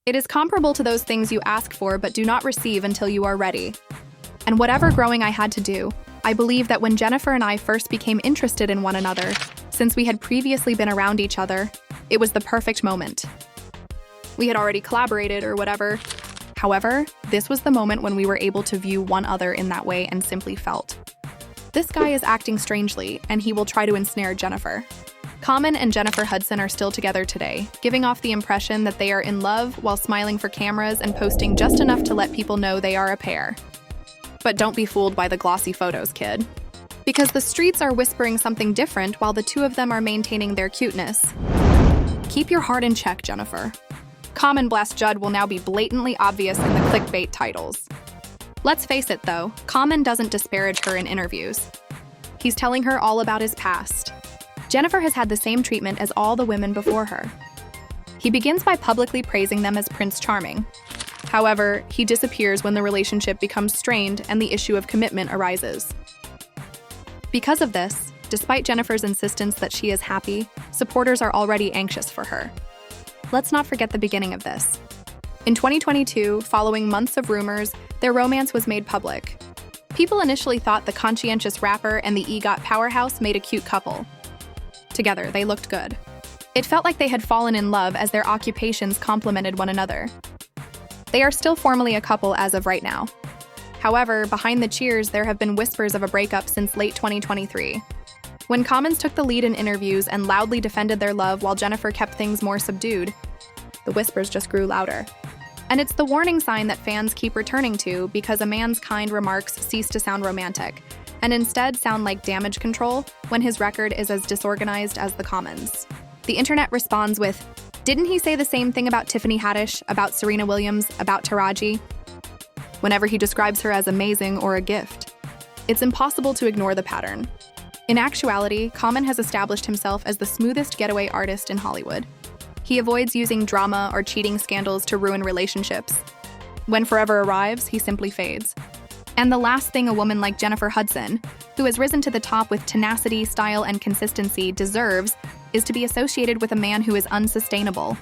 It is comparable to those things you ask for but do not receive until you are ready. And whatever growing I had to do, I believe that when Jennifer and I first became interested in one another, since we had previously been around each other, it was the perfect moment. We had already collaborated or whatever. However, this was the moment when we were able to view one other in that way and simply felt. This guy is acting strangely, and he will try to ensnare Jennifer. Common and Jennifer Hudson are still together today, giving off the impression that they are in love while smiling for cameras and posting just enough to let people know they are a pair. But don't be fooled by the glossy photos, kid. Because the streets are whispering something different while the two of them are maintaining their cuteness. Keep your heart in check, Jennifer. Common Blast Judd will now be blatantly obvious in the clickbait titles. Let's face it though, Common doesn't disparage her in interviews. He's telling her all about his past. Jennifer has had the same treatment as all the women before her. He begins by publicly praising them as Prince Charming. However, he disappears when the relationship becomes strained and the issue of commitment arises. Because of this, despite Jennifer's insistence that she is happy, supporters are already anxious for her. Let's not forget the beginning of this. In 2022, following months of rumors, their romance was made public. People initially thought the conscientious rapper and the EGOT powerhouse made a cute couple. Together, they looked good. It felt like they had fallen in love as their occupations complemented one another. They are still formally a couple as of right now. However, behind the cheers, there have been whispers of a breakup since late 2023. When Commons took the lead in interviews and loudly defended their love while Jennifer kept things more subdued, the whispers just grew louder. And it's the warning sign that fans keep returning to because a man's kind remarks cease to sound romantic, and instead sound like damage control when his record is as disorganized as the Commons. The internet responds with, "Didn't he say the same thing about Tiffany Haddish, about Serena Williams, about Taraji?" Whenever he describes her as amazing or a gift. It's impossible to ignore the pattern. In actuality, Common has established himself as the smoothest getaway artist in Hollywood. He avoids using drama or cheating scandals to ruin relationships. When forever arrives, he simply fades. And the last thing a woman like Jennifer Hudson, who has risen to the top with tenacity, style, and consistency, deserves is to be associated with a man who is unsustainable.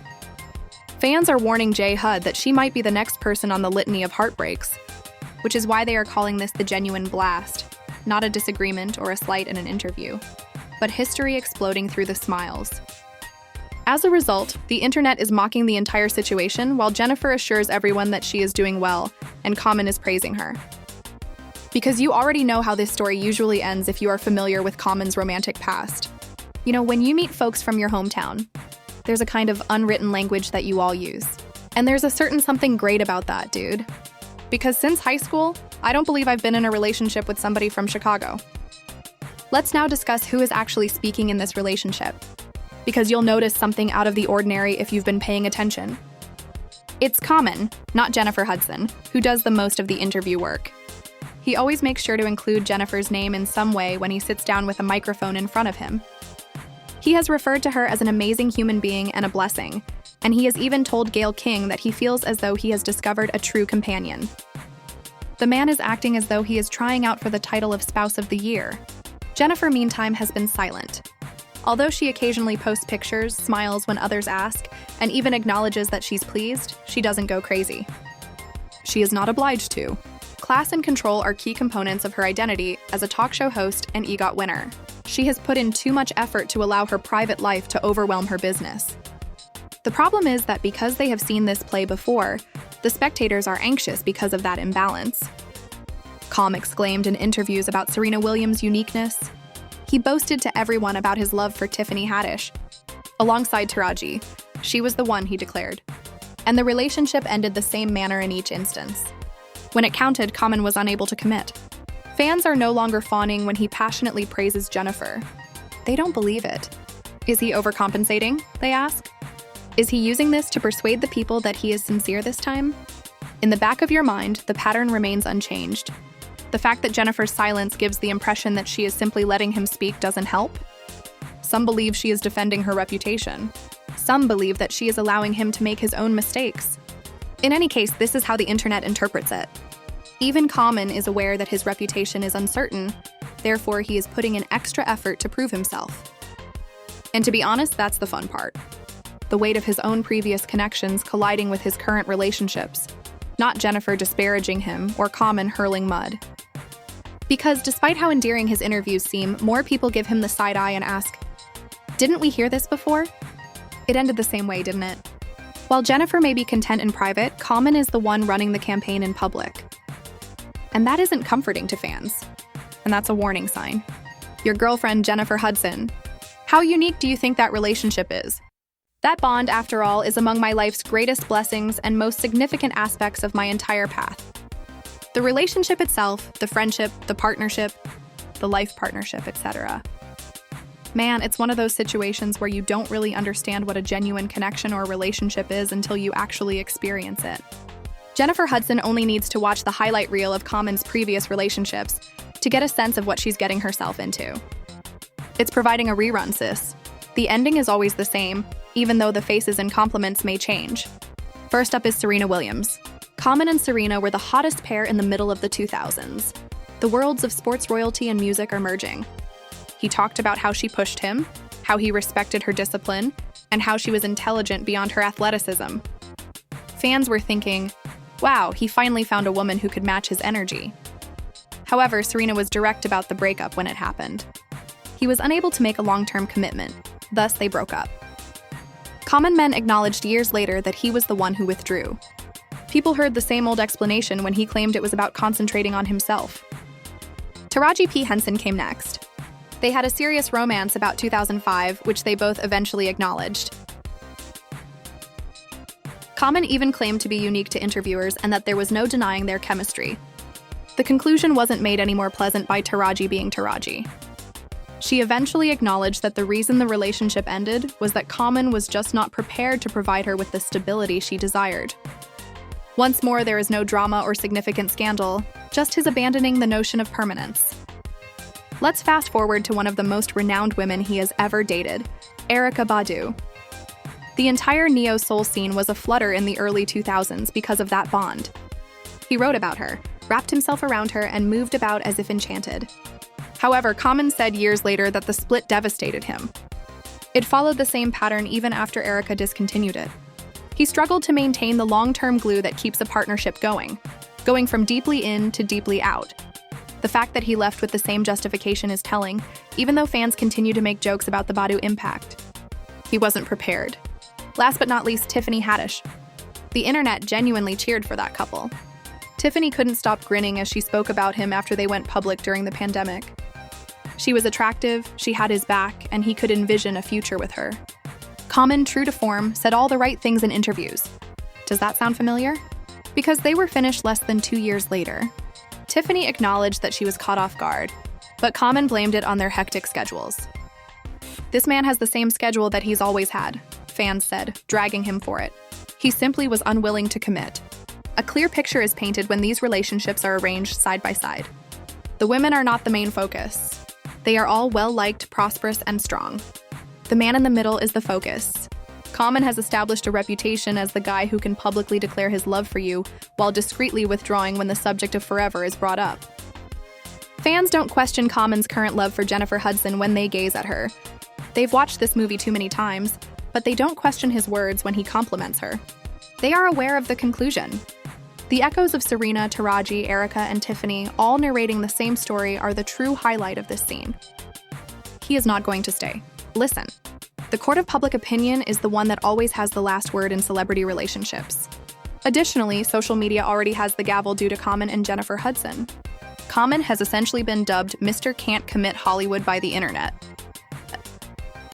Fans are warning J. Hud that she might be the next person on the litany of heartbreaks, which is why they are calling this the genuine blast, not a disagreement or a slight in an interview, but history exploding through the smiles. As a result, the internet is mocking the entire situation while Jennifer assures everyone that she is doing well, and Common is praising her. Because you already know how this story usually ends if you are familiar with Common's romantic past. You know, when you meet folks from your hometown, there's a kind of unwritten language that you all use. And there's a certain something great about that, dude. Because since high school, I don't believe I've been in a relationship with somebody from Chicago. Let's now discuss who is actually speaking in this relationship, because you'll notice something out of the ordinary if you've been paying attention. It's Common, not Jennifer Hudson, who does the most of the interview work. He always makes sure to include Jennifer's name in some way when he sits down with a microphone in front of him. He has referred to her as an amazing human being and a blessing, and he has even told Gayle King that he feels as though he has discovered a true companion. The man is acting as though he is trying out for the title of Spouse of the Year. Jennifer, meantime, has been silent. Although she occasionally posts pictures, smiles when others ask, and even acknowledges that she's pleased, she doesn't go crazy. She is not obliged to. Class and control are key components of her identity as a talk show host and EGOT winner. She has put in too much effort to allow her private life to overwhelm her business. The problem is that because they have seen this play before, the spectators are anxious because of that imbalance. Com exclaimed in interviews about Serena Williams' uniqueness. He boasted to everyone about his love for Tiffany Haddish. Alongside Taraji, she was the one, he declared. And the relationship ended the same manner in each instance. When it counted, Common was unable to commit. Fans are no longer fawning when he passionately praises Jennifer. They don't believe it. Is he overcompensating? They ask. Is he using this to persuade the people that he is sincere this time? In the back of your mind, the pattern remains unchanged. The fact that Jennifer's silence gives the impression that she is simply letting him speak doesn't help. Some believe she is defending her reputation. Some believe that she is allowing him to make his own mistakes. In any case, this is how the internet interprets it. Even Common is aware that his reputation is uncertain, therefore he is putting in extra effort to prove himself. And to be honest, that's the fun part. the weight of his own previous connections colliding with his current relationships, not Jennifer disparaging him or Common hurling mud. Because despite how endearing his interviews seem, more people give him the side eye and ask, "Didn't we hear this before?" It ended the same way, didn't it? While Jennifer may be content in private, Common is the one running the campaign in public. And that isn't comforting to fans. And that's a warning sign. Your girlfriend, Jennifer Hudson. How unique do you think that relationship is? That bond, after all, is among my life's greatest blessings and most significant aspects of my entire path. The relationship itself, the friendship, the partnership, the life partnership, etc. Man, it's one of those situations where you don't really understand what a genuine connection or relationship is until you actually experience it. Jennifer Hudson only needs to watch the highlight reel of Common's previous relationships to get a sense of what she's getting herself into. It's providing a rerun, sis. The ending is always the same, even though the faces and compliments may change. First up is Serena Williams. Common and Serena were the hottest pair in the middle of the 2000s. The worlds of sports royalty and music are merging. He talked about how she pushed him, how he respected her discipline, and how she was intelligent beyond her athleticism. Fans were thinking, wow, he finally found a woman who could match his energy. However, Serena was direct about the breakup when it happened. He was unable to make a long-term commitment, thus they broke up. Common men acknowledged years later that he was the one who withdrew. People heard the same old explanation when he claimed it was about concentrating on himself. Taraji P. Henson came next. They had a serious romance about 2005, which they both eventually acknowledged. Common even claimed to be unique to interviewers and that there was no denying their chemistry. The conclusion wasn't made any more pleasant by Taraji being Taraji. She eventually acknowledged that the reason the relationship ended was that Common was just not prepared to provide her with the stability she desired. Once more, there is no drama or significant scandal, just his abandoning the notion of permanence. Let's fast forward to one of the most renowned women he has ever dated, Erykah Badu. The entire neo-soul scene was aflutter in the early 2000s because of that bond. He wrote about her, wrapped himself around her, and moved about as if enchanted. However, Common said years later that the split devastated him. It followed the same pattern even after Erykah discontinued it. He struggled to maintain the long-term glue that keeps a partnership going from deeply in to deeply out. The fact that he left with the same justification is telling, even though fans continue to make jokes about the Badu impact. He wasn't prepared. Last but not least, Tiffany Haddish. The internet genuinely cheered for that couple. Tiffany couldn't stop grinning as she spoke about him after they went public during the pandemic. She was attractive, she had his back, and he could envision a future with her. Common, true to form, said all the right things in interviews. Does that sound familiar? Because they were finished less than 2 years later. Tiffany acknowledged that she was caught off guard, but Common blamed it on their hectic schedules. This man has the same schedule that he's always had, fans said, dragging him for it. He simply was unwilling to commit. A clear picture is painted when these relationships are arranged side by side. The women are not the main focus. They are all well-liked, prosperous, and strong. The man in the middle is the focus. Common has established a reputation as the guy who can publicly declare his love for you while discreetly withdrawing when the subject of forever is brought up. Fans don't question Common's current love for Jennifer Hudson when they gaze at her. They've watched this movie too many times, but they don't question his words when he compliments her. They are aware of the conclusion. The echoes of Serena, Taraji, Erykah, and Tiffany, all narrating the same story, are the true highlight of this scene. He is not going to stay. Listen. The court of public opinion is the one that always has the last word in celebrity relationships. Additionally, social media already has the gavel due to Common and Jennifer Hudson. Common has essentially been dubbed Mr. Can't Commit Hollywood by the internet.